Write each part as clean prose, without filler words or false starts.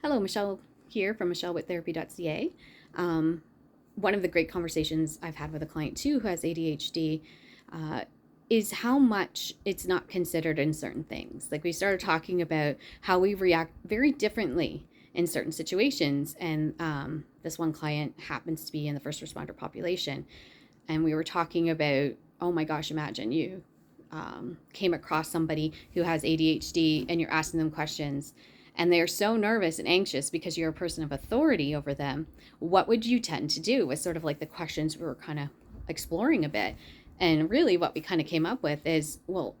Hello, Michelle here from Michellewittetherapy.ca. One of the great conversations I've had with a client too who has ADHD is how much it's not considered in certain things. Like we started talking about how we react very differently in certain situations. And this one client happens to be in the first responder population. And we were talking about, oh my gosh, imagine you came across somebody who has ADHD and you're asking them questions and they're so nervous and anxious because you're a person of authority over them. What would you tend to do? Was sort of like the questions we were kind of exploring a bit. And really what we kind of came up with is, well,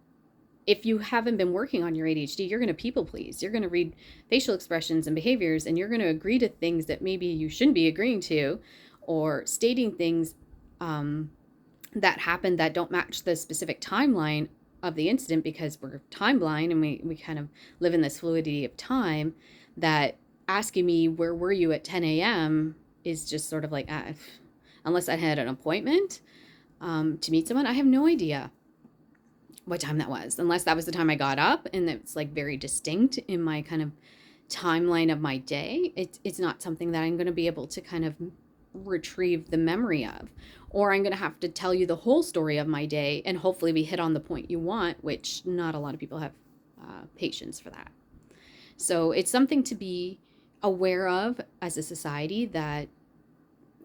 if you haven't been working on your ADHD, you're going to people please. You're going to read facial expressions and behaviors, and you're going to agree to things that maybe you shouldn't be agreeing to, or stating things that happen that don't match the specific timeline of the incident because we're time blind and we kind of live in this fluidity of time. That asking me where were you at 10 a.m. is just sort of like, unless I had an appointment to meet someone, I have no idea what time that was, unless that was the time I got up and it's like very distinct in my kind of timeline of my day. It's not something that I'm going to be able to kind of retrieve the memory of, or I'm going to have to tell you the whole story of my day and hopefully we hit on the point you want, which not a lot of people have patience for that. So it's something to be aware of as a society, that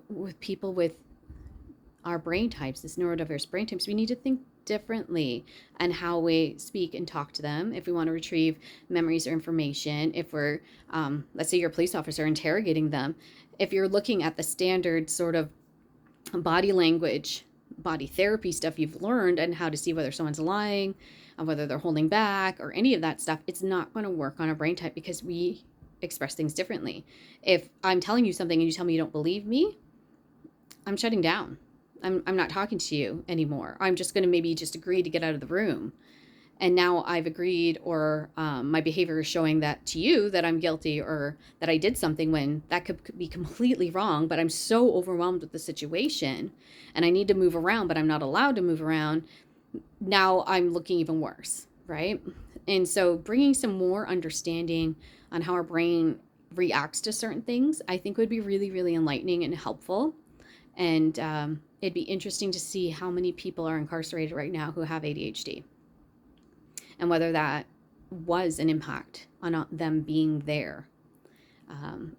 with people with our brain types, this neurodiverse brain types, we need to think differently and how we speak and talk to them. If we want to retrieve memories or information, if we're, let's say you're a police officer interrogating them, if you're looking at the standard sort of body language, body therapy stuff you've learned and how to see whether someone's lying, and whether they're holding back or any of that stuff, it's not going to work on a brain type because we express things differently. If I'm telling you something and you tell me you don't believe me, I'm shutting down. I'm not talking to you anymore. I'm just going to maybe just agree to get out of the room. And now I've agreed, or my behavior is showing that to you that I'm guilty or that I did something when that could be completely wrong. But I'm so overwhelmed with the situation and I need to move around, but I'm not allowed to move around. Now I'm looking even worse, right? And so bringing some more understanding on how our brain reacts to certain things, I think would be really, really enlightening and helpful. And it'd be interesting to see how many people are incarcerated right now who have ADHD and whether that was an impact on them being there.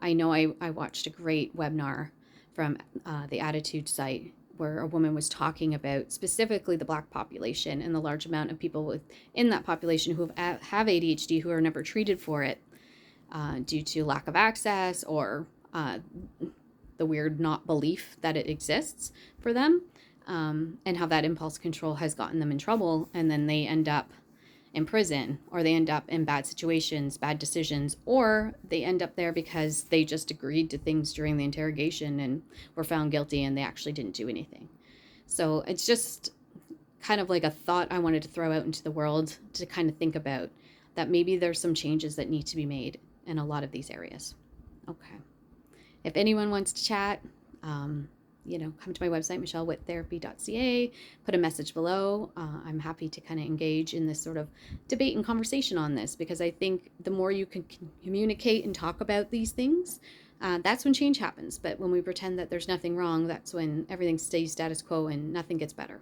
I know I watched a great webinar from the Attitude site where a woman was talking about specifically the Black population and the large amount of people within that population who have ADHD who are never treated for it due to lack of access or the weird not belief that it exists for them, and how that impulse control has gotten them in trouble, and then they end up in prison, or they end up in bad situations, bad decisions, or they end up there because they just agreed to things during the interrogation and were found guilty and they actually didn't do anything. So it's just kind of like a thought I wanted to throw out into the world to kind of think about, that maybe there's some changes that need to be made in a lot of these areas. Okay. If anyone wants to chat, come to my website, Michellewittetherapy.ca, put a message below. I'm happy to kind of engage in this sort of debate and conversation on this, because I think the more you can communicate and talk about these things, that's when change happens. But when we pretend that there's nothing wrong, that's when everything stays status quo and nothing gets better.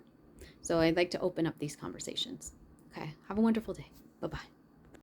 So I'd like to open up these conversations. Okay, have a wonderful day. Bye-bye.